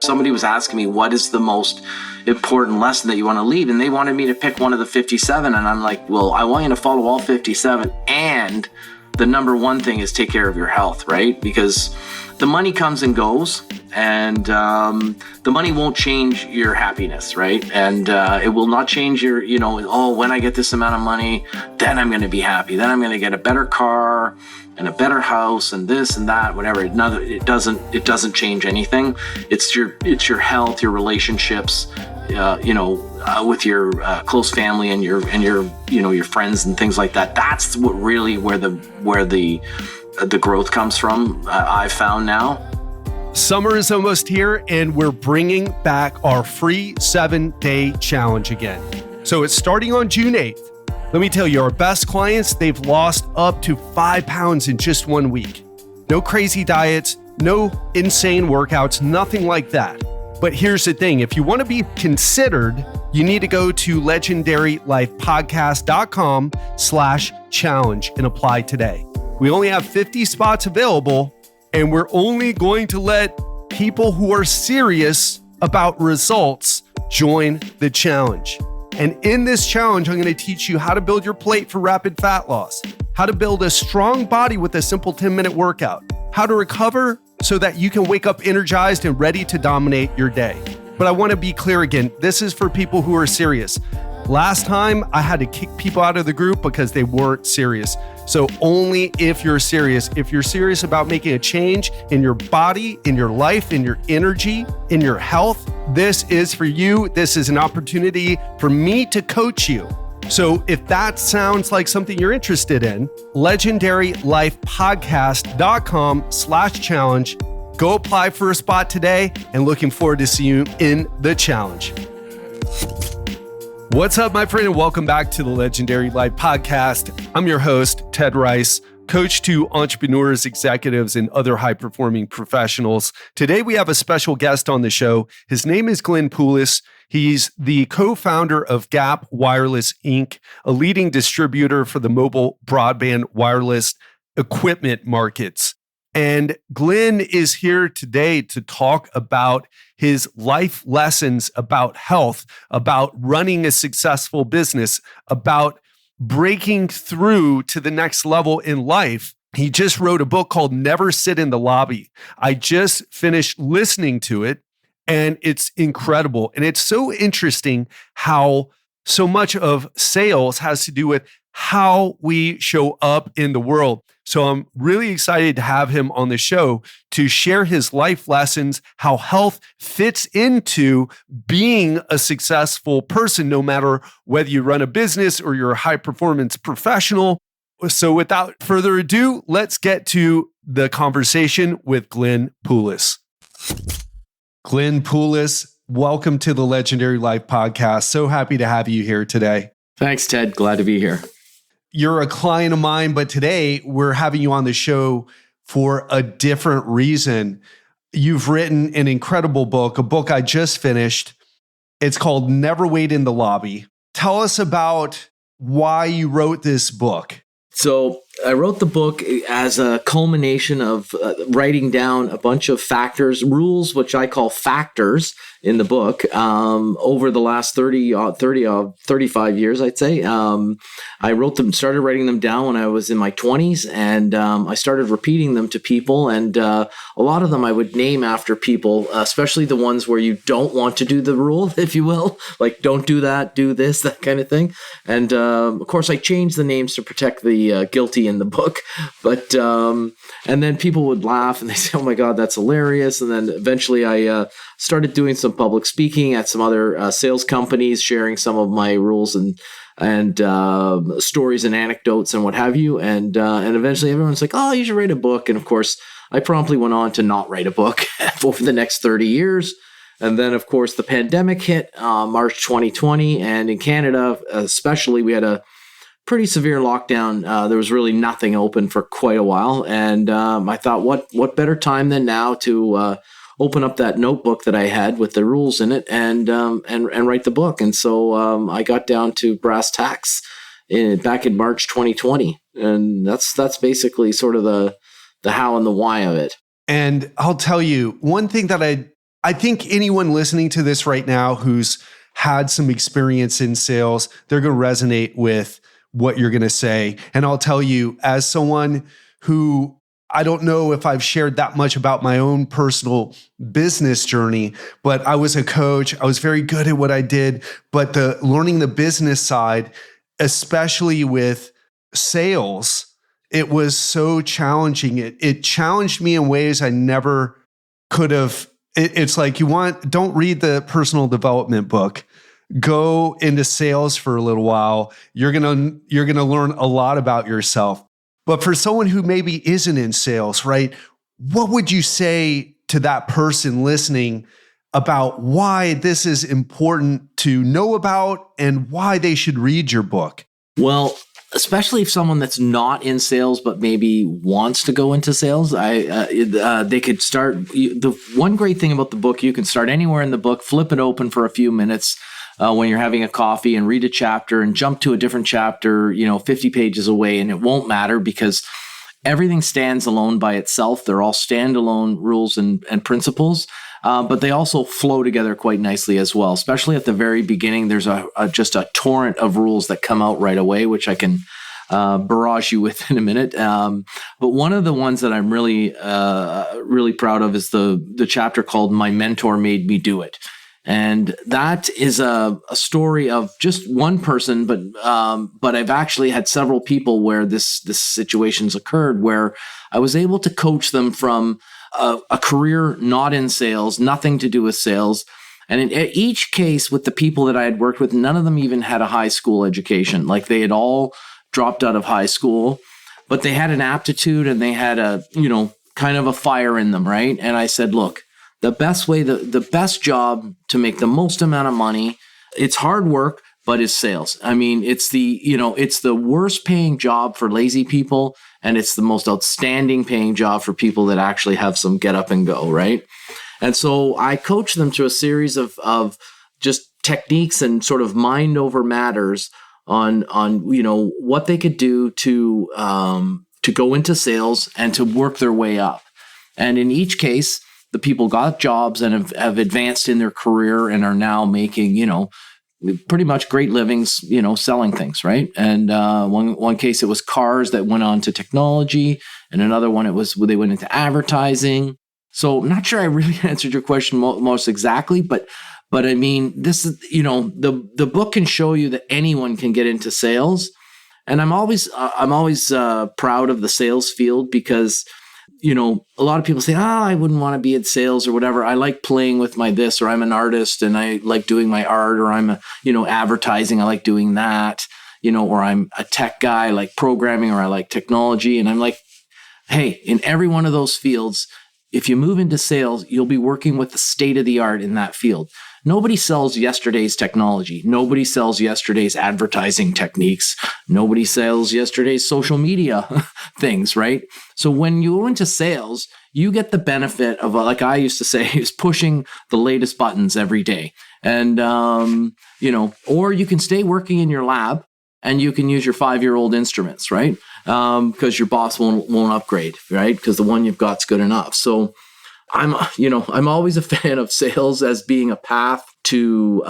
Somebody was asking me, what is the most important lesson that you want to leave? And they wanted me to pick one of the 57. And I'm like, well, I want you to follow all 57. And the number one thing is take care of your health, right? Because the money comes and goes, and the money won't change your happiness, right? And it will not change your, when I get this amount of money, then I'm going to be happy. Then I'm going to get a better car and a better house and this and that, whatever. It doesn't change anything. It's your health, your relationships, with your close family and your friends and things like that. That's what really where the growth comes from. I've found now. Summer is almost here, and we're bringing back our free 7-day challenge again. So it's starting on June 8th. Let me tell you, our best clients, they've lost up to 5 pounds in just 1 week. No crazy diets, no insane workouts, nothing like that. But here's the thing, if you want to be considered, you need to go to legendarylifepodcast.com/challenge and apply today. We only have 50 spots available, and we're only going to let people who are serious about results join the challenge. And in this challenge, I'm going to teach you how to build your plate for rapid fat loss, how to build a strong body with a simple 10-minute workout, how to recover so that you can wake up energized and ready to dominate your day. But I want to be clear again, this is for people who are serious. Last time, I had to kick people out of the group because they weren't serious. So only if you're serious. If you're serious about making a change in your body, in your life, in your energy, in your health, this is for you. This is an opportunity for me to coach you. So if that sounds like something you're interested in, legendarylifepodcast.com/challenge. Go apply for a spot today, and looking forward to seeing you in the challenge. What's up, my friend, and welcome back to the Legendary Life Podcast. I'm your host, Ted Rice, coach to entrepreneurs, executives, and other high-performing professionals. Today, we have a special guest on the show. His name is Glenn Poulos. He's the co-founder of Gap Wireless, Inc., a leading distributor for the mobile broadband wireless equipment markets. And Glenn is here today to talk about his life lessons about health, about running a successful business, about breaking through to the next level in life. He just wrote a book called Never Sit in the Lobby. I just finished listening to it, and it's incredible. And it's so interesting how so much of sales has to do with how we show up in the world. So I'm really excited to have him on the show to share his life lessons, how health fits into being a successful person, no matter whether you run a business or you're a high performance professional. So without further ado, let's get to the conversation with Glenn Poulos. Glenn Poulos, welcome to the Legendary Life Podcast. So happy to have you here today. Thanks, Ted. Glad to be here. You're a client of mine, but today we're having you on the show for a different reason. You've written an incredible book, a book I just finished. It's called Never Wait in the Lobby. Tell us about why you wrote this book. So I wrote the book as a culmination of writing down a bunch of factors, rules, which I call factors in the book, over the last 35 years, I'd say. I started writing them down when I was in my 20s, and I started repeating them to people. And a lot of them I would name after people, especially the ones where you don't want to do the rule, if you will, like don't do that, do this, that kind of thing. And of course, I changed the names to protect the guilty in the book. But and then people would laugh and they say, "Oh my God, that's hilarious!" And then eventually I started doing some public speaking at some other sales companies, sharing some of my rules and stories and anecdotes and what have you. And eventually everyone's like, "Oh, you should write a book." And of course, I promptly went on to not write a book over the next 30 years. And then, of course, the pandemic hit March 2020. And in Canada, especially, we had a pretty severe lockdown. There was really nothing open for quite a while. And I thought, what better time than now to open up that notebook that I had with the rules in it and write the book. And so I got down to brass tacks back in March 2020. And that's basically sort of the how and the why of it. And I'll tell you, one thing that I think anyone listening to this right now who's had some experience in sales, they're going to resonate with what you're going to say. And I'll tell you, as someone who I don't know if I've shared that much about my own personal business journey, but I was a coach. I was very good at what I did, but learning the business side, especially with sales, it was so challenging. It challenged me in ways I never could have. It's like don't read the personal development book. Go into sales for a little while. You're gonna learn a lot about yourself. But for someone who maybe isn't in sales, right? What would you say to that person listening about why this is important to know about and why they should read your book? Well, especially if someone that's not in sales but maybe wants to go into sales, they could start. The one great thing about the book, you can start anywhere in the book, flip it open for a few minutes when you're having a coffee and read a chapter and jump to a different chapter, 50 pages away, and it won't matter because everything stands alone by itself. They're all standalone rules and principles, but they also flow together quite nicely as well. Especially at the very beginning, there's just a torrent of rules that come out right away, which I can barrage you with in a minute. But one of the ones that I'm really proud of is the chapter called "My Mentor Made Me Do It." And that is a story of just one person, but I've actually had several people where this situation's occurred where I was able to coach them from a career not in sales, nothing to do with sales. And in each case with the people that I had worked with, none of them even had a high school education. Like they had all dropped out of high school, but they had an aptitude and they had kind of a fire in them, right? And I said, look, the best job to make the most amount of money, it's hard work, but it's sales. I mean, it's the worst paying job for lazy people, and it's the most outstanding paying job for people that actually have some get up and go, right? And so I coach them through a series of just techniques and sort of mind over matters on what they could do to go into sales and to work their way up. And in each case, the people got jobs and have advanced in their career and are now making, pretty much great livings, selling things, right? And one case, it was cars that went on to technology. And another one, they went into advertising. So I'm not sure I really answered your question most exactly, but I mean, this is, the book can show you that anyone can get into sales. And I'm always proud of the sales field because a lot of people say, I wouldn't want to be in sales or whatever. I like playing with my this, or I'm an artist and I like doing my art, or I'm advertising. I like doing that, or I'm a tech guy, I like programming, or I like technology. And I'm like, hey, in every one of those fields, if you move into sales, you'll be working with the state of the art in that field. Nobody sells yesterday's technology. Nobody sells yesterday's advertising techniques. Nobody sells yesterday's social media things, right? So when you go into sales, you get the benefit of, like I used to say, is pushing the latest buttons every day. And, or you can stay working in your lab and you can use your 5-year-old instruments, right? Because your boss won't upgrade, right? Because the one you've got's good enough. So I'm always a fan of sales as being a path to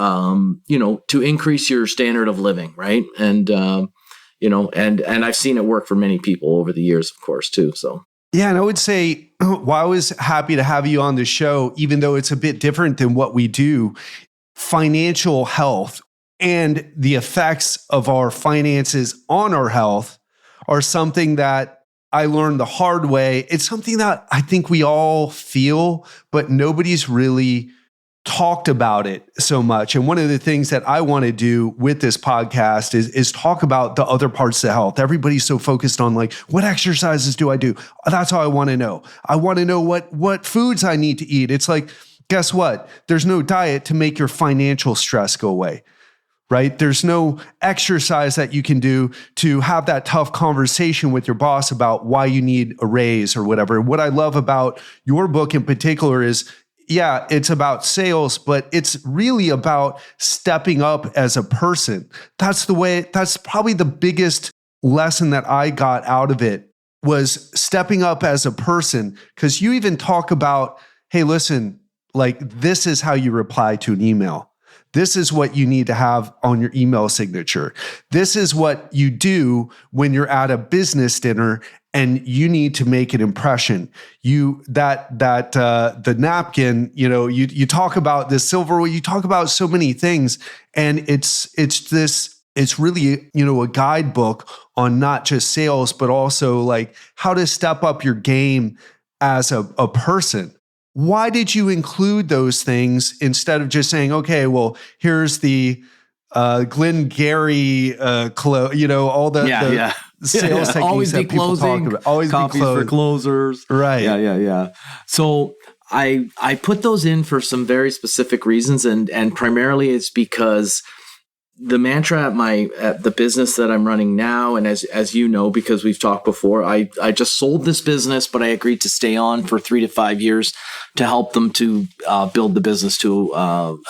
increase your standard of living, right? And and I've seen it work for many people over the years, of course, too. So yeah, and I would say, well, I was happy to have you on the show, even though it's a bit different than what we do. Financial health and the effects of our finances on our health are something that I learned the hard way. It's something that I think we all feel, but nobody's really talked about it so much. And one of the things that I want to do with this podcast is talk about the other parts of health. Everybody's so focused on like, what exercises do I do? That's all I want to know. I want to know what foods I need to eat. It's like, guess what? There's no diet to make your financial stress go away. Right? There's no exercise that you can do to have that tough conversation with your boss about why you need a raise or whatever. What I love about your book in particular is, yeah, it's about sales, but it's really about stepping up as a person. That's probably the biggest lesson that I got out of it was stepping up as a person. Because you even talk about, hey, listen, like, this is how you reply to an email. This is what you need to have on your email signature. This is what you do when you're at a business dinner and you need to make an impression. The napkin, you talk about the silverware, you talk about so many things, and it's really, a guidebook on not just sales, but also like how to step up your game as a person. Why did you include those things instead of just saying, okay, well, here's the Glenn Gary, all the sales techniques always that people closing, talk about. Always copies be for closers. Right. Yeah. So I put those in for some very specific reasons, and primarily it's because the mantra at the business that I'm running now, and as you know, because we've talked before, I just sold this business, but I agreed to stay on for 3 to 5 years to help them to build the business to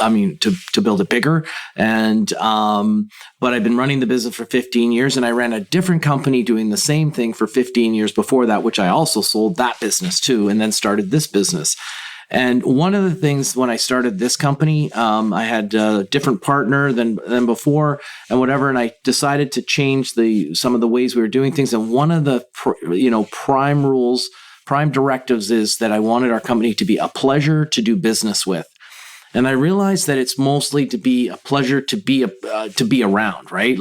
build it bigger. And but I've been running the business for 15 years, and I ran a different company doing the same thing for 15 years before that, which I also sold that business too, and then started this business. And one of the things when I started this company, I had a different partner than before and whatever. And I decided to change some of the ways we were doing things. And one of the, prime directives is that I wanted our company to be a pleasure to do business with. And I realized that it's mostly to be a pleasure to be around, right?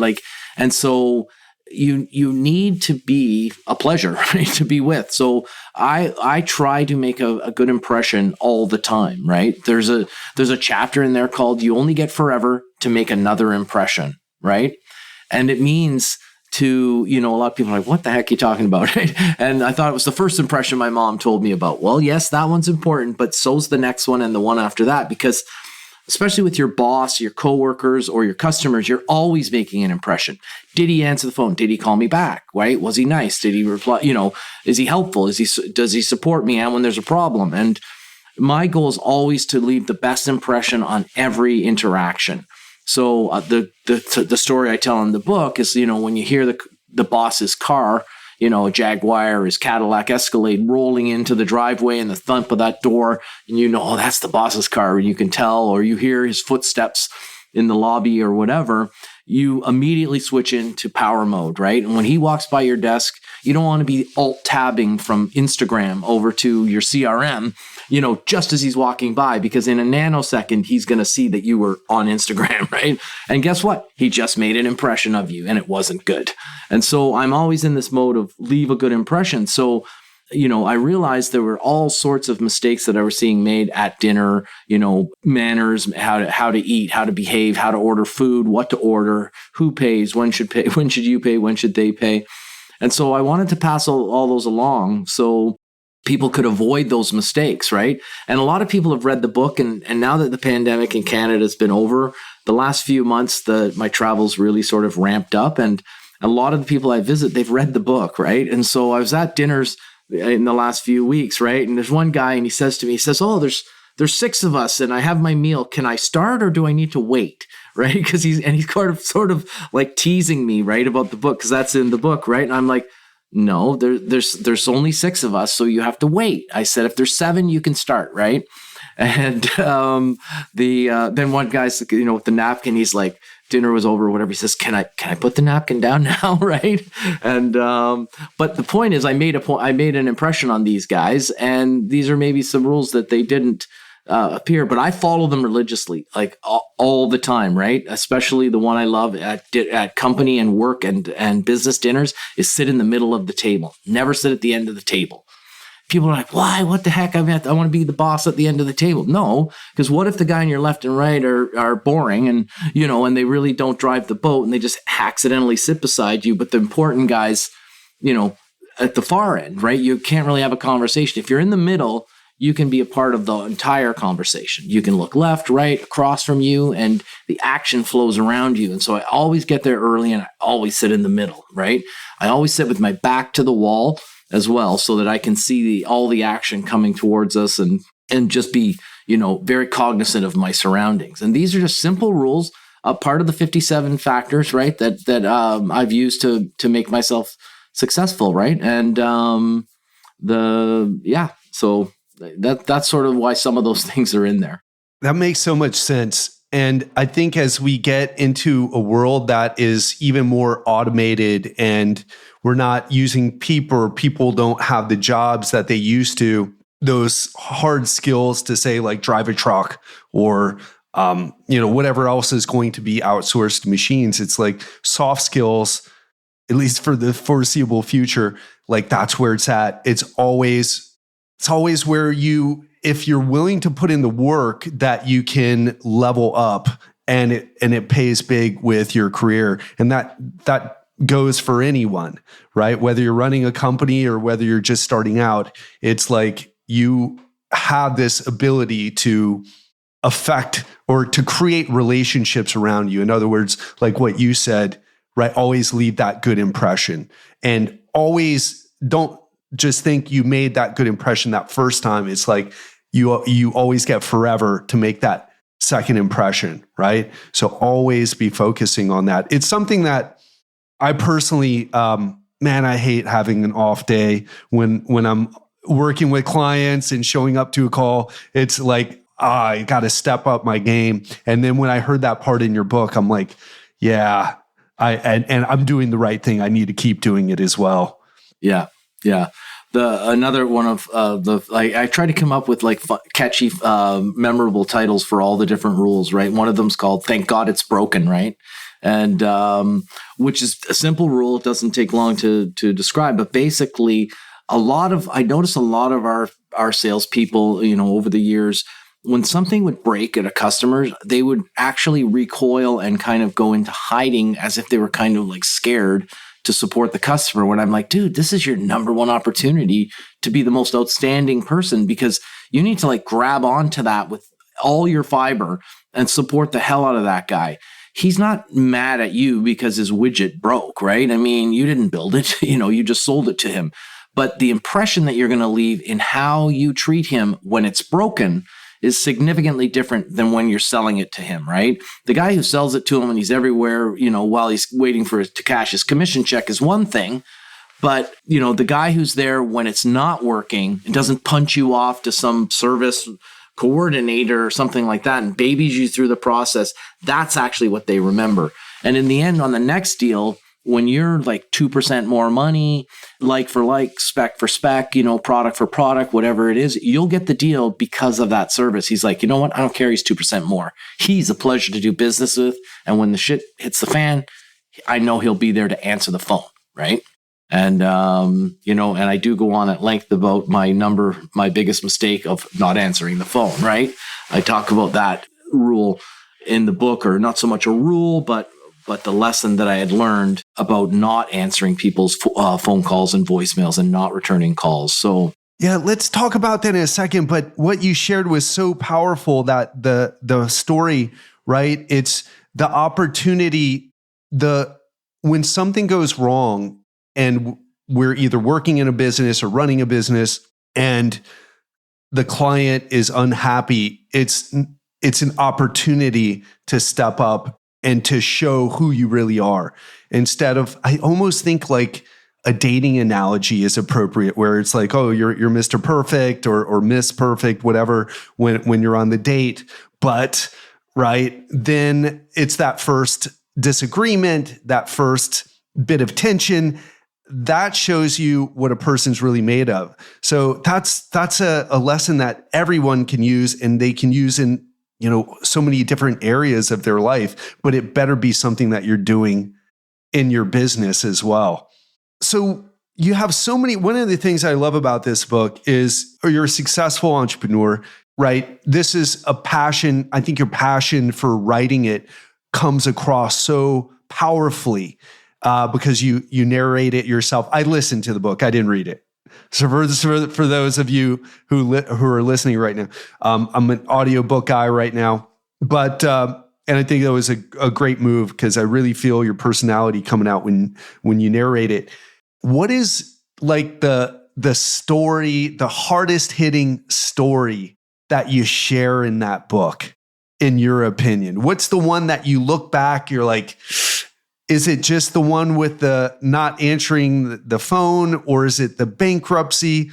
And so you need to be a pleasure, right, to be with. So I try to make a good impression all the time, right? There's a chapter in there called "You Only Get Forever to Make Another Impression," right? And it means to, a lot of people are like, what the heck are you talking about, right? And I thought it was the first impression my mom told me about. Well, yes, that one's important, but so's the next one and the one after that, because especially with your boss, your coworkers, or your customers, you're always making an impression. Did he answer the phone? Did he call me back? Right? Was he nice? Did he reply? Is he helpful? Does he support me when there's a problem? And my goal is always to leave the best impression on every interaction. So the story I tell in the book is, when you hear the boss's car, a Jaguar or his Cadillac Escalade rolling into the driveway and the thump of that door, and oh, that's the boss's car, and you can tell, or you hear his footsteps in the lobby or whatever, you immediately switch into power mode, right? And when he walks by your desk, you don't want to be alt-tabbing from Instagram over to your CRM, just as he's walking by, because in a nanosecond, he's going to see that you were on Instagram, right? And guess what? He just made an impression of you, and it wasn't good. And so I'm always in this mode of leave a good impression. So, I realized there were all sorts of mistakes that I was seeing made at dinner, manners, how to eat, how to behave, how to order food, what to order, who pays, when should you pay, when should they pay. And so I wanted to pass all those along so people could avoid those mistakes, right? And a lot of people have read the book, and now that the pandemic in Canada has been over, the last few months, my travels really sort of ramped up, and a lot of the people I visit, they've read the book, right? And so I was at dinners in the last few weeks, right? And there's one guy, and he says to me, oh, there's 6 of us, and I have my meal. Can I start, or do I need to wait? Right? Because he's sort of like teasing me, right, about the book, because that's in the book, right? And I'm like, no, there's only 6 of us, so you have to wait. I said, if there's 7, you can start, right? And then one guy's, with the napkin, he's like, dinner was over or whatever. He says, can I put the napkin down now? Right. And, but the point is I made an impression on these guys, and these are maybe some rules that they didn't appear, but I follow them religiously, like all the time. Right. Especially the one I love at company and work and business dinners is sit in the middle of the table. Never sit at the end of the table. People are like, why? What the heck? I want to be the boss at the end of the table. No, because what if the guy on your left and right are boring and they really don't drive the boat and they just accidentally sit beside you, but the important guys, at the far end, right? You can't really have a conversation. If you're in the middle, you can be a part of the entire conversation. You can look left, right, across from you, and the action flows around you. And so I always get there early, and I always sit in the middle, right? I always sit with my back to the wall as well, so that I can see all the action coming towards us and just be, very cognizant of my surroundings. And these are just simple rules, part of the 57 factors, right? That I've used to make myself successful, right? And so That's sort of why some of those things are in there. That makes so much sense. And I think as we get into a world that is even more automated and we're not using people, or people don't have the jobs that they used to, those hard skills to say like drive a truck or whatever else is going to be outsourced to machines. It's like soft skills, at least for the foreseeable future, like that's where it's at. It's always where if you're willing to put in the work, that you can level up and it pays big with your career. And that goes for anyone, right? Whether you're running a company or whether you're just starting out, it's like you have this ability to affect or to create relationships around you. In other words, like what you said, right? Always leave that good impression, and always don't just think you made that good impression that first time. It's like you always get forever to make that second impression, right? So always be focusing on that. It's something that I personally, I hate having an off day when I'm working with clients and showing up to a call. It's like, I got to step up my game. And then when I heard that part in your book, I'm like, yeah, and I'm doing the right thing. I need to keep doing it as well. Yeah. Yeah. Another one of I try to come up with like catchy, memorable titles for all the different rules, right? One of them's called "Thank God It's Broken," right? And which is a simple rule. It doesn't take long to describe, but basically, I notice a lot of our salespeople, over the years, when something would break at a customer, they would actually recoil and kind of go into hiding as if they were kind of like scared to support the customer, when I'm like, dude, this is your number one opportunity to be the most outstanding person, because you need to like grab onto that with all your fiber and support the hell out of that guy. He's not mad at you because his widget broke, right? I mean, you didn't build it, you just sold it to him. But the impression that you're going to leave in how you treat him when it's broken is significantly different than when you're selling it to him, right? The guy who sells it to him and he's everywhere, while he's waiting to cash his commission check is one thing. But, the guy who's there when it's not working and doesn't punch you off to some service coordinator or something like that and babies you through the process, that's actually what they remember. And in the end, on the next deal, when you're like 2% more money, like for like, spec for spec, product for product, whatever it is, you'll get the deal because of that service. He's like, you know what? I don't care. He's 2% more. He's a pleasure to do business with. And when the shit hits the fan, I know he'll be there to answer the phone. Right. And, and I do go on at length about my biggest mistake of not answering the phone. Right. I talk about that rule in the book, or not so much a rule, but the lesson that I had learned about not answering people's phone calls and voicemails and not returning calls. So yeah, let's talk about that in a second. But what you shared was so powerful, that the story, right? It's the opportunity, when something goes wrong and we're either working in a business or running a business and the client is unhappy, it's an opportunity to step up and to show who you really are. Instead of, I almost think like a dating analogy is appropriate, where it's like, oh, you're Mr. Perfect or Miss Perfect, whatever, when you're on the date. But right, then it's that first disagreement, that first bit of tension, that shows you what a person's really made of. So that's a lesson that everyone can use, and they can use in so many different areas of their life, but it better be something that you're doing in your business as well. So you have so many, one of the things I love about this book is, you're a successful entrepreneur, right? This is a passion. I think your passion for writing it comes across so powerfully because you narrate it yourself. I listened to the book. I didn't read it. So for those of you who are listening right now, I'm an audiobook guy right now, but and I think that was a great move, because I really feel your personality coming out when you narrate it. What is like the story, the hardest hitting story that you share in that book, in your opinion? What's the one that you look back, you're like, is it just the one with the not answering the phone, or is it the bankruptcy?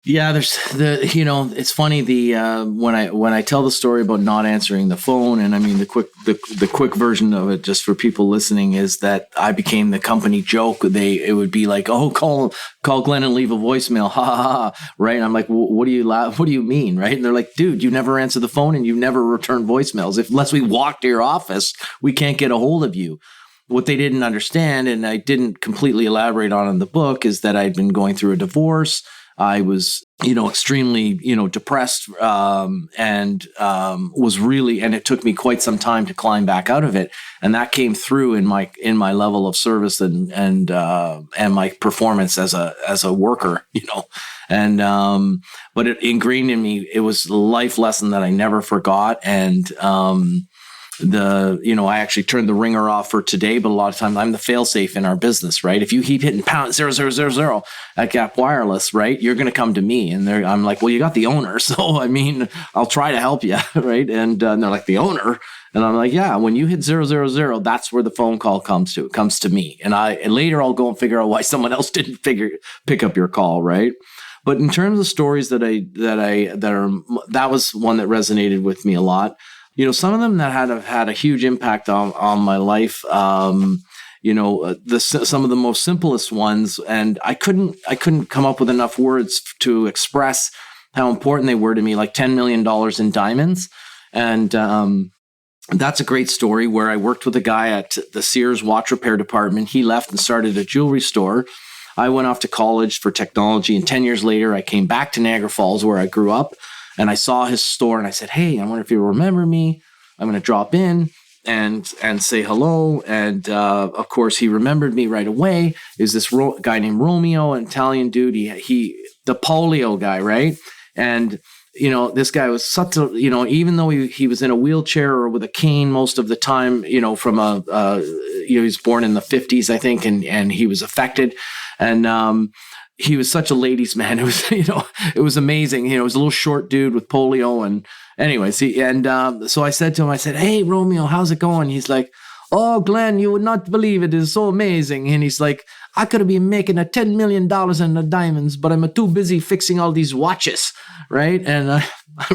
Yeah, it's funny when I tell the story about not answering the phone, and I mean the quick version of it, just for people listening, is that I became the company joke. It would be like, oh, call Glenn and leave a voicemail, ha ha ha, right? And I'm like, what do you mean, right? And they're like, dude, you never answer the phone and you never return voicemails. Unless we walk to your office, we can't get a hold of you. What they didn't understand, and I didn't completely elaborate on in the book, is that I'd been going through a divorce. I was, extremely, depressed, and was really, and it took me quite some time to climb back out of it. And that came through in my level of service and my performance as a worker, and, but it ingrained in me. It was a life lesson that I never forgot. And, I actually turned the ringer off for today, but a lot of times I'm the fail-safe in our business, right? If you keep hitting pound 0000 at Gap Wireless, right, you're going to come to me. And I'm like, well, you got the owner. So, I mean, I'll try to help you, right? And they're like, the owner? And I'm like, yeah, when you hit 000, that's where the phone call comes to. It comes to me. And later I'll go and figure out why someone else didn't pick up your call, right? But in terms of stories that was one that resonated with me a lot. Some of them that have had a huge impact on my life. Some of the most simplest ones, and I couldn't come up with enough words to express how important they were to me. Like $10 million in diamonds, and that's a great story where I worked with a guy at the Sears watch repair department. He left and started a jewelry store. I went off to college for technology, and 10 years later, I came back to Niagara Falls where I grew up. And I saw his store and I said, hey, I wonder if you remember me. I'm going to drop in and say hello. And of course, he remembered me right away. Is this guy named Romeo, an Italian dude. He the polio guy, right? And, this guy was such a, even though he was in a wheelchair or with a cane most of the time, from he was born in the 50s, I think, and he was affected. And, he was such a ladies' man. It was, it was amazing. He was a little short dude with polio. And anyways, so I said to him, hey, Romeo, how's it going? He's like, oh, Glenn, you would not believe it. It's so amazing. And he's like, I could have been making $10 million in the diamonds, but I'm too busy fixing all these watches. Right. And I'm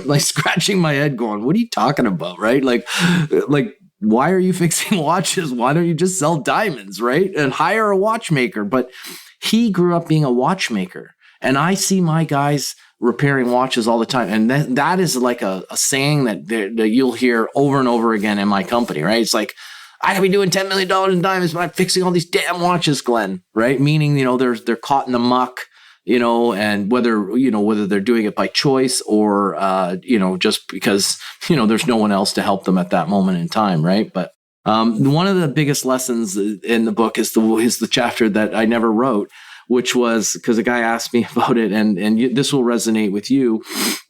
like scratching my head going, what are you talking about? Right. Like, why are you fixing watches? Why don't you just sell diamonds? Right. And hire a watchmaker. But he grew up being a watchmaker, and I see my guys repairing watches all the time. And that is like a saying that you'll hear over and over again in my company, right? It's like, I could be doing $10 million in diamonds, but I'm fixing all these damn watches, Glenn, right? Meaning, they're caught in the muck, and whether they're doing it by choice or, just because, there's no one else to help them at that moment in time, right? But one of the biggest lessons in the book is the chapter that I never wrote, which was because a guy asked me about it, and this will resonate with you,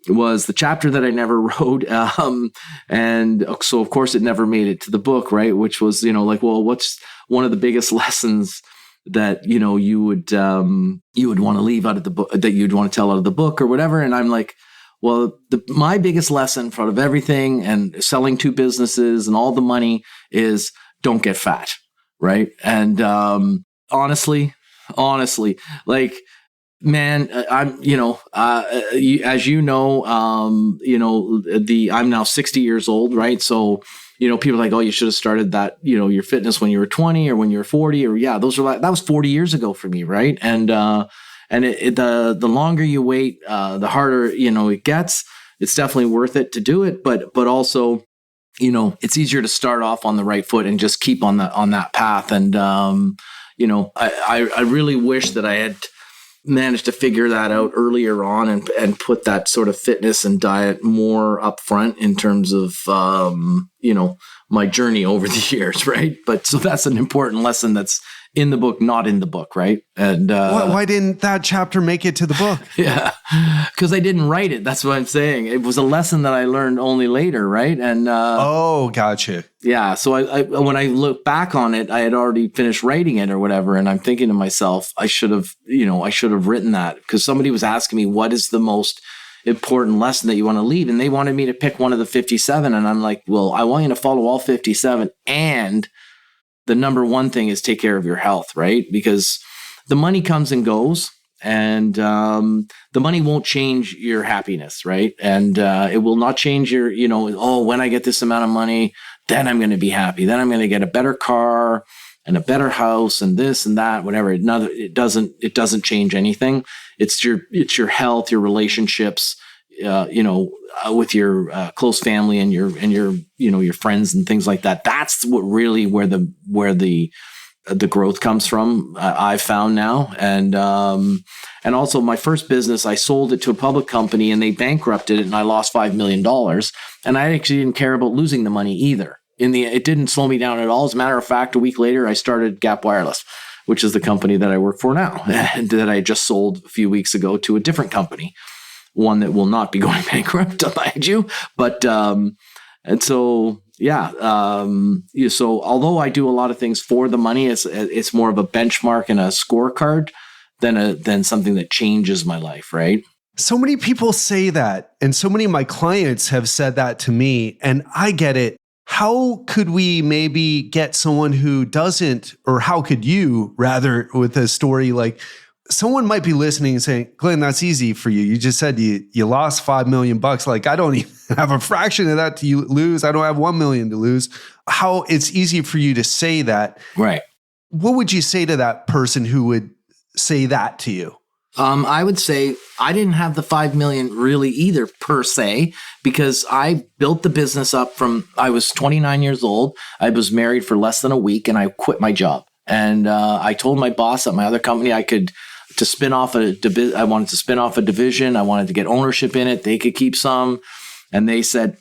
was the chapter that I never wrote. And so of course it never made it to the book, right? Which was, what's one of the biggest lessons that, you would want to leave out of the book, that you'd want to tell out of the book or whatever. And I'm like, well, my biggest lesson out of everything and selling 2 businesses and all the money is don't get fat, right? And honestly, like, man, I'm, as I'm now 60 years old, right? So, people are like, oh, you should have started that, your fitness when you were 20 or when you were 40, or that was 40 years ago for me, right? And the longer you wait, the harder, it gets. It's definitely worth it to do it. But also, it's easier to start off on the right foot and just keep on that path. And, I really wish that I had managed to figure that out earlier on and put that sort of fitness and diet more up front in terms of, my journey over the years. Right. But so that's an important lesson that's in the book, not in the book, right? And why didn't that chapter make it to the book? Yeah, because I didn't write it. That's what I'm saying. It was a lesson that I learned only later, right? And oh, gotcha. Yeah. So I when I look back on it, I had already finished writing it or whatever, and I'm thinking to myself, I should have written that, because somebody was asking me, what is the most important lesson that you want to leave? And they wanted me to pick one of the 57, and I'm like, well, I want you to follow all 57, and the number one thing is take care of your health, right? Because the money comes and goes, And the money won't change your happiness, right? And it will not change your, when I get this amount of money, then I'm going to be happy. Then I'm going to get a better car and a better house and this and that, whatever. It doesn't change anything. It's your health, your relationships, with your close family and your friends and things like that. That's what really where the growth comes from. I've found now, and also my first business, I sold it to a public company and they bankrupted it, and I lost $5 million. And I actually didn't care about losing the money either. It didn't slow me down at all. As a matter of fact, a week later, I started Gap Wireless, which is the company that I work for now, and that I just sold a few weeks ago to a different company, one that will not be going bankrupt, mind you. But and so yeah, so although I do a lot of things for the money, it's more of a benchmark and a scorecard than something that changes my life, right? So many people say that, and so many of my clients have said that to me, and I get it. How could we maybe get someone who doesn't, or how could you rather, with a story like someone might be listening and saying, Glenn, that's easy for you. You just said you lost $5 million. Like, I don't even have a fraction of that to lose. I don't have 1 million to lose. How it's easy for you to say that. Right. What would you say to that person who would say that to you? I would say I didn't have the 5 million really either per se, because I built the business up from, I was 29 years old. I was married for less than a week and I quit my job. And I told my boss at my other company I wanted to spin off a division. I wanted to get ownership in it. They could keep some. And they said,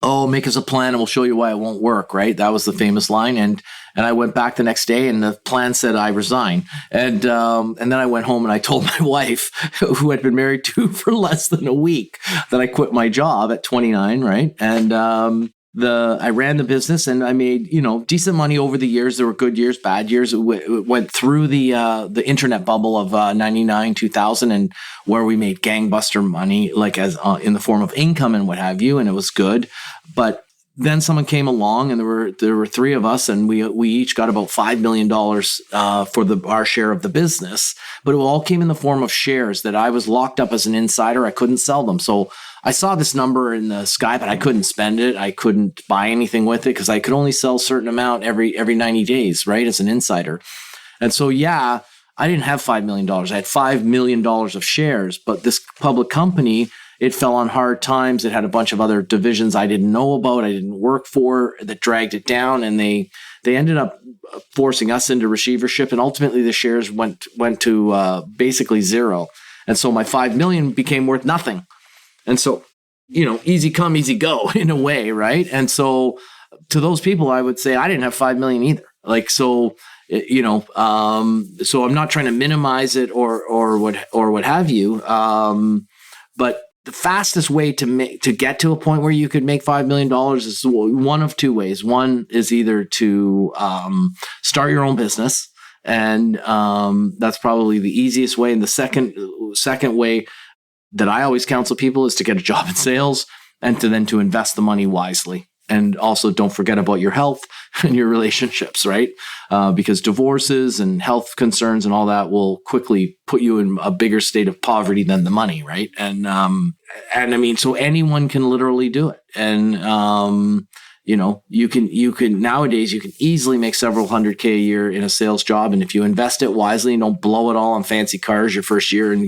oh, make us a plan and we'll show you why it won't work, right? That was the famous line. And I went back the next day and the plan said I resign. And then I went home and I told my wife, who had been married to for less than a week, that I quit my job at 29, right? And I ran the business and I made, decent money over the years. There were good years, bad years. It went through the internet bubble of 99, 2000, and where we made gangbuster money, like as in the form of income and what have you, and it was good. But then someone came along, and there were three of us, and we each got about $5 million for our share of the business. But it all came in the form of shares that I was locked up as an insider. I couldn't sell them, so I saw this number in the sky, but I couldn't spend it. I couldn't buy anything with it because I could only sell a certain amount every 90 days, right, as an insider. And so, yeah, I didn't have $5 million. I had $5 million of shares, but this public company, it fell on hard times. It had a bunch of other divisions I didn't know about, I didn't work for, that dragged it down, and they ended up forcing us into receivership, and ultimately the shares went to basically zero. And so my $5 million became worth nothing. And so, easy come, easy go in a way, right? And so to those people, I would say I didn't have 5 million either. Like, so, so I'm not trying to minimize it or what have you. But the fastest way to get to a point where you could make $5 million is one of two ways. One is either to start your own business, and that's probably the easiest way. And the second way that I always counsel people is to get a job in sales and to invest the money wisely. And also don't forget about your health and your relationships, right? Because divorces and health concerns and all that will quickly put you in a bigger state of poverty than the money, right? And I mean, so anyone can literally do it. And you can nowadays you can easily make several $100K a year in a sales job, and if you invest it wisely and don't blow it all on fancy cars your first year, and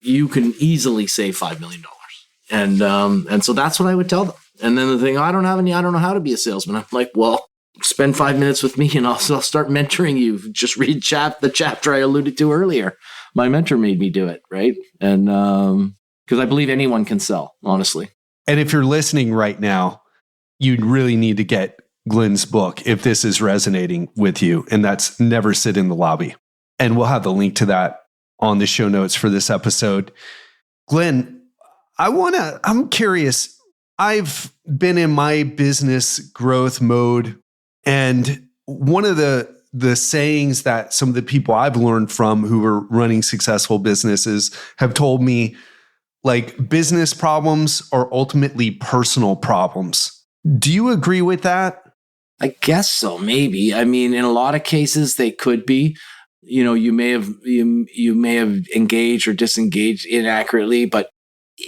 you can easily save $5 million. And so that's what I would tell them. And then the thing, I don't know how to be a salesman. I'm like, well, spend 5 minutes with me and I'll start mentoring you. Just read the chapter I alluded to earlier. My mentor made me do it, right? And because I believe anyone can sell, honestly. And if you're listening right now, you really need to get Glenn's book if this is resonating with you. And that's Never Sit in the Lobby. And we'll have the link to that on the show notes for this episode. Glenn, I'm curious. I've been in my business growth mode, and one of the sayings that some of the people I've learned from who are running successful businesses have told me, like, business problems are ultimately personal problems. Do you agree with that? I guess so, maybe. I mean, in a lot of cases, they could be. you may have engaged or disengaged inaccurately, but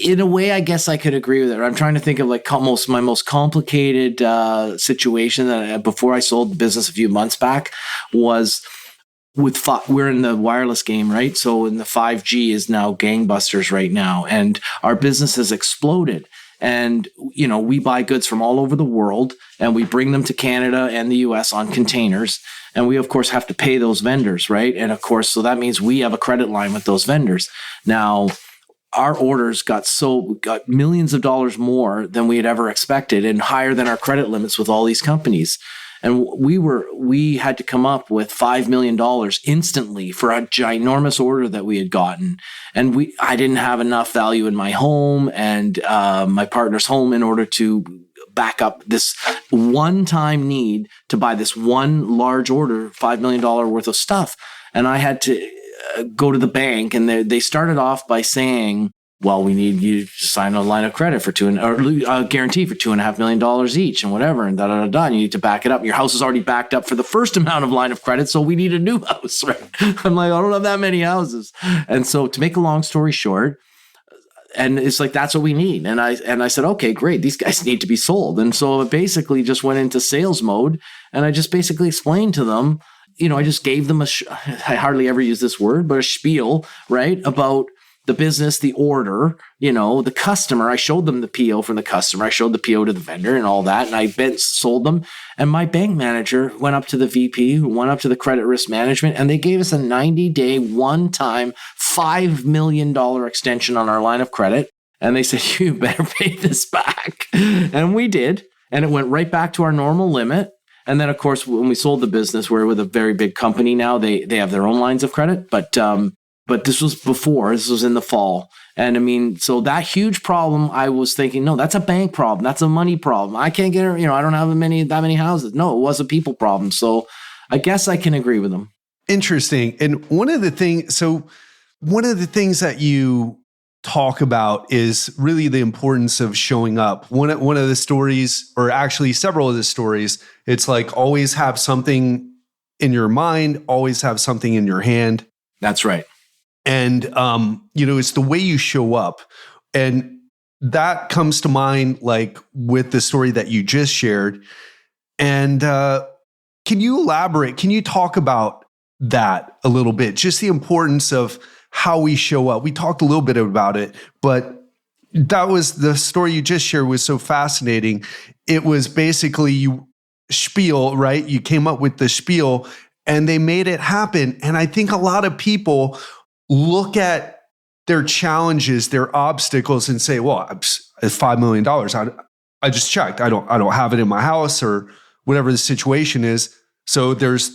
in a way, I guess I could agree with it. I'm trying to think of like my most complicated situation that before I sold the business a few months back was we're in the wireless game, right? So in the 5G is now gangbusters right now, and our business has exploded. And, we buy goods from all over the world and we bring them to Canada and the US on containers. And we, of course, have to pay those vendors, right? And of course, so that means we have a credit line with those vendors. Now, our orders got millions of dollars more than we had ever expected and higher than our credit limits with all these companies. And we had to come up with $5 million instantly for a ginormous order that we had gotten. And I didn't have enough value in my home and my partner's home in order to back up this one-time need to buy this one large order, $5 million worth of stuff. And I had to go to the bank, and they started off by saying, well, we need you to sign a line of credit for a guarantee for $2.5 million each and whatever, and and you need to back it up. Your house is already backed up for the first amount of line of credit, so we need a new house, right? I'm like, I don't have that many houses. And so to make a long story short, and it's like, that's what we need. And I said, okay, great. These guys need to be sold. And so it basically just went into sales mode, and I just basically explained to them, I just gave them I hardly ever use this word, but a spiel, right? About the business, the order, the customer. I showed them the PO from the customer. I showed the PO to the vendor and all that. And I sold them. And my bank manager went up to the VP, who went up to the credit risk management, and they gave us a 90-day one-time $5 million extension on our line of credit. And they said, you better pay this back. And we did. And it went right back to our normal limit. And then, of course, when we sold the business, we're with a very big company now. They have their own lines of credit. But this was before. This was in the fall. And I mean, so that huge problem, I was thinking, no, that's a bank problem. That's a money problem. I can't get, I don't have that many houses. No, it was a people problem. So I guess I can agree with them. Interesting. And one of the things that you talk about is really the importance of showing up. One of the stories, or actually several of the stories, it's like always have something in your mind, always have something in your hand. That's right. And, it's the way you show up. And that comes to mind, like with the story that you just shared. And can you elaborate? Can you talk about that a little bit? Just the importance of how we show up. We talked a little bit about it, but that was the story you just shared was so fascinating. It was basically you spiel, right? You came up with the spiel and they made it happen. And I think a lot of people look at their challenges, their obstacles, and say, well, it's $5 million. I just checked. I don't have it in my house or whatever the situation is. So there's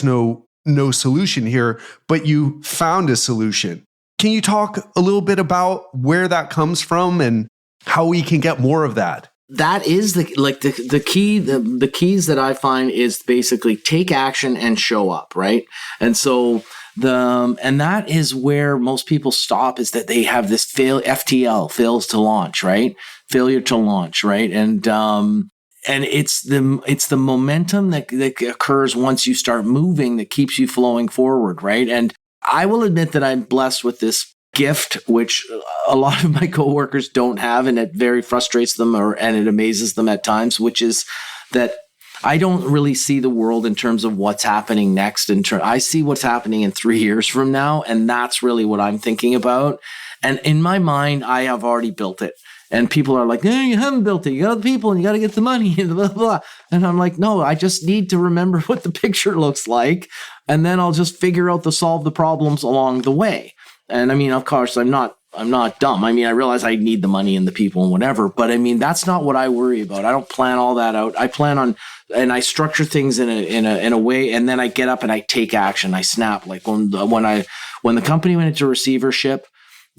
no solution here, but you found a solution. Can you talk a little bit about where that comes from and how we can get more of that? That is the key. The keys that I find is basically take action and show up, right? And so and that is where most people stop, is that they have this FTL, fails to launch, right? Failure to launch, right? And it's the momentum that occurs once you start moving that keeps you flowing forward, right? And I will admit that I'm blessed with this gift, which a lot of my coworkers don't have, and it very frustrates them and it amazes them at times, which is that I don't really see the world in terms of what's happening next. I see what's happening in 3 years from now, and that's really what I'm thinking about. And in my mind, I have already built it. And people are like, you haven't built it. You got the people and you got to get the money and blah, blah, blah. And I'm like, no, I just need to remember what the picture looks like. And then I'll just figure out to solve the problems along the way. And I mean, of course, I'm not dumb. I mean, I realize I need the money and the people and whatever, but I mean, that's not what I worry about. I don't plan all that out. I plan on, and I structure things in a way, and then I get up and I take action. I snap. Like when the company went into receivership,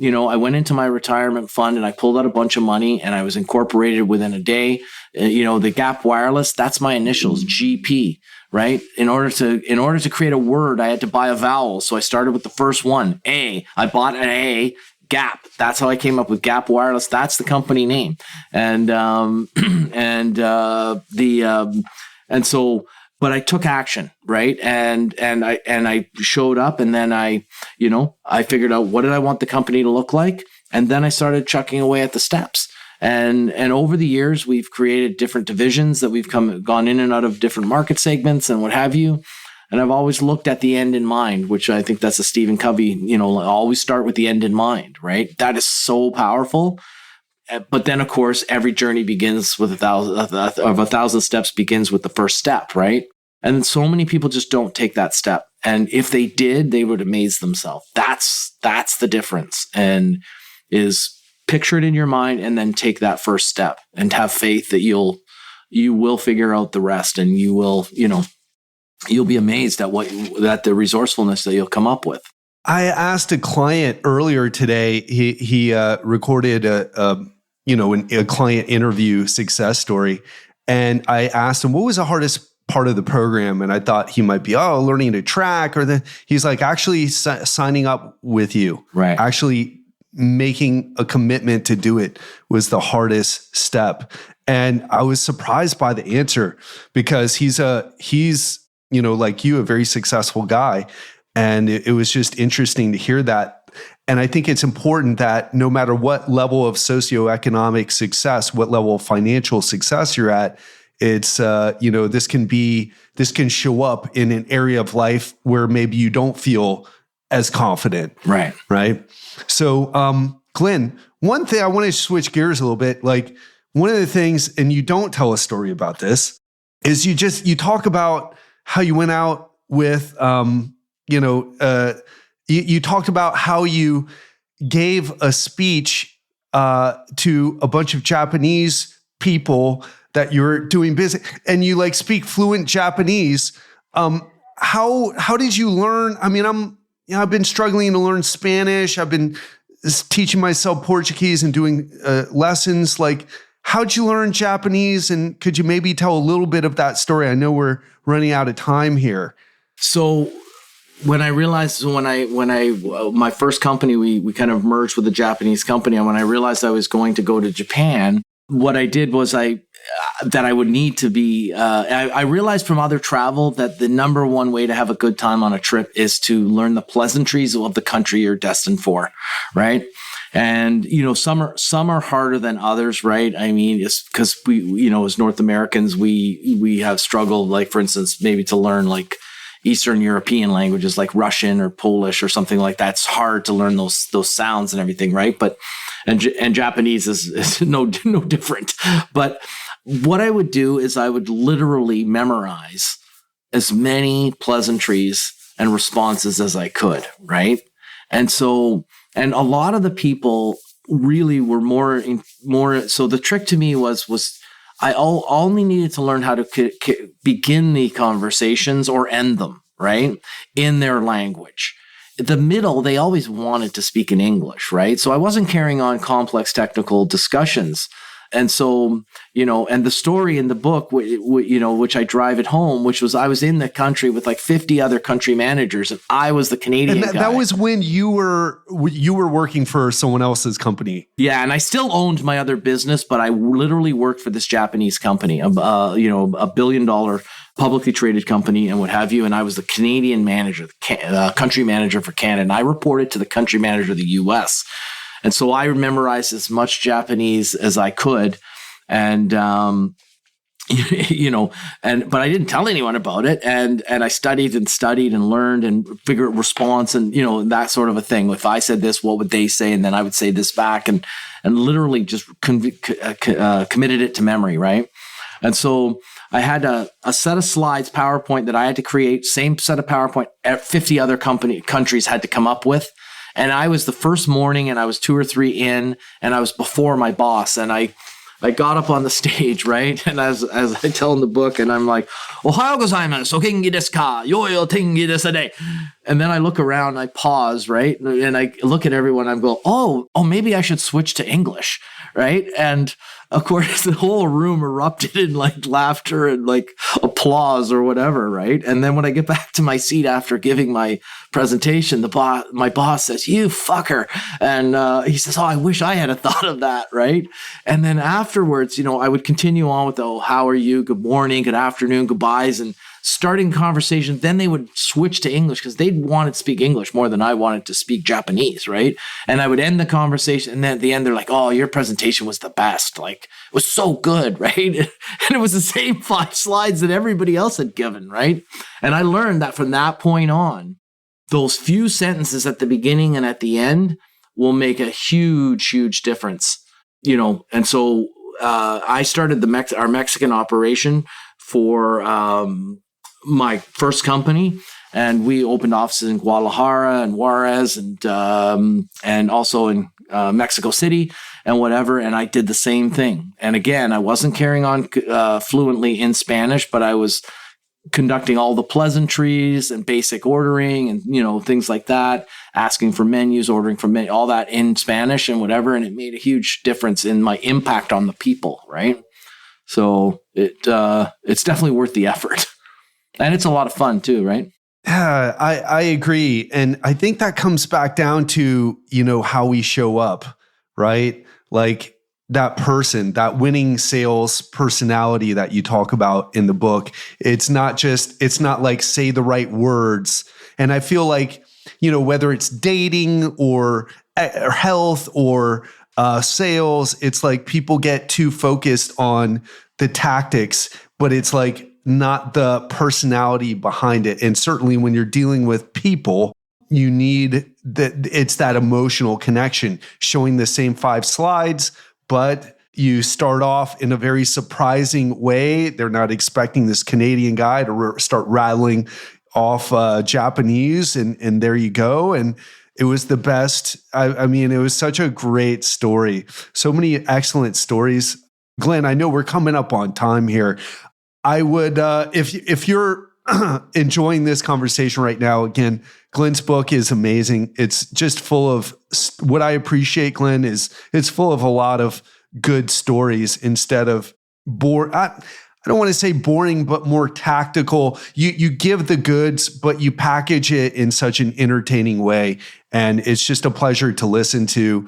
I went into my retirement fund and I pulled out a bunch of money and I was incorporated within a day. The Gap Wireless, that's my initials, GP, right? In order to create a word, I had to buy a vowel. So I started with the first one, A. I bought an A, Gap. That's how I came up with Gap Wireless. That's the company name. And so but I took action, right? And I showed up, and then I figured out, what did I want the company to look like? And then I started chucking away at the steps. And over the years, we've created different divisions that we've gone in and out of different market segments and what have you. And I've always looked at the end in mind, which I think that's a Stephen Covey, always start with the end in mind, right? That is so powerful. But then, of course, every journey begins with 1,000 steps begins with the first step, right? And so many people just don't take that step. And if they did, they would amaze themselves. That's the difference. And is picture it in your mind and then take that first step and have faith that you will figure out the rest, and you will, you'll be amazed at the resourcefulness that you'll come up with. I asked a client earlier today. He recorded a client interview success story, and I asked him, what was the hardest part of the program? And I thought he might be, learning to track, he's like, actually signing up with you, right? Actually making a commitment to do it was the hardest step. And I was surprised by the answer, because he's like you, a very successful guy. And it was just interesting to hear that. And I think it's important that no matter what level of socioeconomic success, what level of financial success you're at, it's, this can show up in an area of life where maybe you don't feel as confident. Right. Right. So, Glenn, one thing I want to switch gears a little bit. Like, one of the things, and you don't tell a story about this, is you talk about how you went out with, you talked about how you gave a speech to a bunch of Japanese people that you're doing business, and you speak fluent Japanese. How did you learn? I mean, I've been struggling to learn Spanish. I've been teaching myself Portuguese and doing lessons. How'd you learn Japanese? And could you maybe tell a little bit of that story? I know we're running out of time here. So when I realized, my first company, we kind of merged with a Japanese company. And when I realized I was going to go to Japan, what I did was I would need to be, I realized from other travel that the number one way to have a good time on a trip is to learn the pleasantries of the country you're destined for, right? And, some are harder than others, right? I mean, it's because we, as North Americans, we have struggled, for instance, maybe to learn Eastern European languages like Russian or Polish or something like that. It's hard to learn those sounds and everything, right? But and Japanese is no different. But what I would do is I would literally memorize as many pleasantries and responses as I could, right? And a lot of the people really were more. So the trick to me was I only needed to learn how to begin the conversations or end them, right, in their language. The middle, they always wanted to speak in English, right? So I wasn't carrying on complex technical discussions. And so, and the story in the book, which I drive it home, which was I was in the country with 50 other country managers, and I was the Canadian guy. That was when you were working for someone else's company. Yeah, and I still owned my other business, but I literally worked for this Japanese company, a $1 billion publicly traded company and what have you. And I was the Canadian manager, country manager for Canada, and I reported to the country manager of the U.S. And so I memorized as much Japanese as I could. And, but I didn't tell anyone about it. And I studied and learned and figured out response and, that sort of a thing. If I said this, what would they say? And then I would say this back and literally just committed it to memory. Right. And so I had a set of slides, PowerPoint, that I had to create, same set of PowerPoint 50 other countries had to come up with. And I was the first morning, and I was 2 or 3 in, and I was before my boss. And I got up on the stage, right? And as I tell in the book, and I'm like, "Ohayou gozaimasu, o genki desu ka? Yoyo tengi desu de." And then I look around, I pause, right? And I look at everyone, I'm going, oh, maybe I should switch to English, right? And of course, the whole room erupted in laughter and applause or whatever, right? And then when I get back to my seat after giving my presentation, my boss says, "You fucker." And he says, "Oh, I wish I had thought of that," right? And then afterwards, I would continue on with how are you? Good morning, good afternoon, goodbyes. And starting conversation, then they would switch to English because they wanted to speak English more than I wanted to speak Japanese, right? And I would end the conversation, and then at the end, they're like, oh, your presentation was the best. Like, it was so good, right? And it was the same 5 slides that everybody else had given, right? And I learned that from that point on, those few sentences at the beginning and at the end will make a huge, huge difference, And so I started our Mexican operation for my first company, and we opened offices in Guadalajara and Juarez and also in Mexico City and whatever. And I did the same thing. And again, I wasn't carrying on fluently in Spanish, but I was conducting all the pleasantries and basic ordering and, things like that, asking for menus, ordering from menus, all that in Spanish and whatever. And it made a huge difference in my impact on the people. Right. So it's definitely worth the effort, and it's a lot of fun too. Right. Yeah, I agree. And I think that comes back down to, how we show up, right? Like, that person, that winning sales personality that you talk about in the book. It's not like say the right words. And I feel like, whether it's dating or health or sales, it's like people get too focused on the tactics, but it's like not the personality behind it. And certainly when you're dealing with people, you need it's that emotional connection, showing the same 5 slides, but you start off in a very surprising way. They're not expecting this Canadian guy to start rattling off Japanese, and there you go. And it was the best. I mean, it was such a great story. So many excellent stories. Glenn, I know we're coming up on time here. I would, if you're enjoying this conversation right now, again, Glenn's book is amazing. It's just full of what I appreciate, Glenn, is it's full of a lot of good stories instead of I don't want to say boring, but more tactical. You give the goods, but you package it in such an entertaining way. And it's just a pleasure to listen to.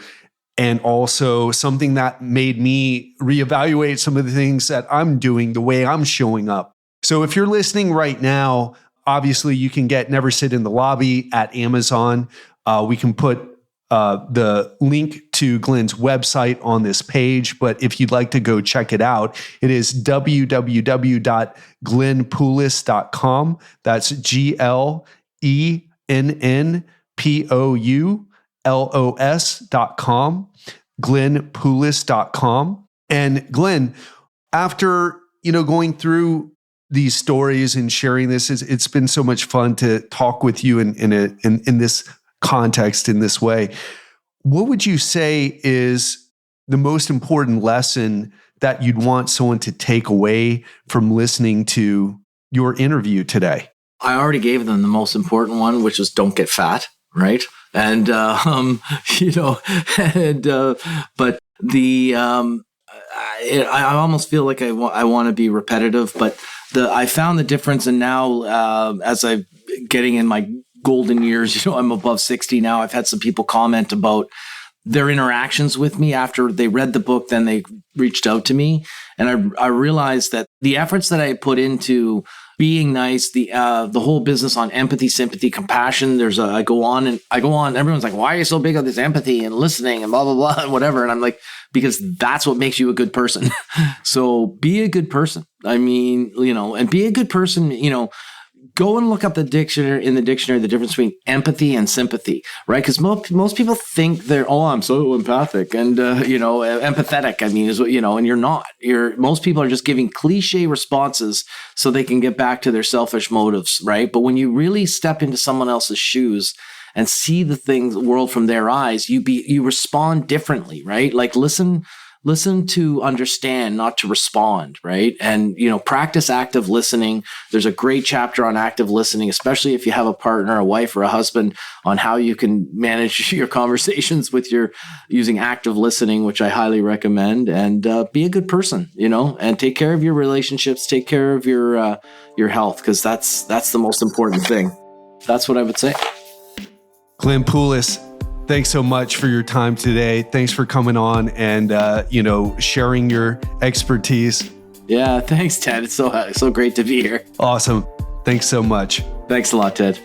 And also something that made me reevaluate some of the things that I'm doing, the way I'm showing up. So if you're listening right now, obviously you can get Never Sit in the Lobby at Amazon. We can put the link to Glenn's website on this page, but if you'd like to go check it out, it is www.glennpoulos.com. That's GLENNPOULOS.com, glennpoulos.com. And Glenn, after going through these stories and sharing this, it's been so much fun to talk with you in this context, in this way. What would you say is the most important lesson that you'd want someone to take away from listening to your interview today? I already gave them the most important one, which is don't get fat, right? And but I almost feel like I want to be repetitive, but I found the difference, and now as I'm getting in my golden years, I'm above 60 now. I've had some people comment about their interactions with me after they read the book, then they reached out to me, and I realized that the efforts that I put into being nice, the whole business on empathy, sympathy, compassion. I go on. Everyone's like, why are you so big on this empathy and listening and blah, blah, blah, and whatever. And I'm like, because that's what makes you a good person. So be a good person. I mean, and be a good person, go and look up the dictionary, the difference between empathy and sympathy, right? Because most people think I'm so empathic and, empathetic. I mean, is what, and you're not. Most people are just giving cliche responses so they can get back to their selfish motives, right? But when you really step into someone else's shoes and see the world from their eyes, you respond differently, right? Like listen to understand, not to respond, right? And, practice active listening. There's a great chapter on active listening, especially if you have a partner, a wife or a husband, on how you can manage your conversations with using active listening, which I highly recommend. And be a good person, and take care of your relationships, take care of your health, because that's the most important thing. That's what I would say. Glenn Poulos, thanks so much for your time today. Thanks for coming on and, sharing your expertise. Yeah, thanks, Ted. It's so great to be here. Awesome. Thanks so much. Thanks a lot, Ted.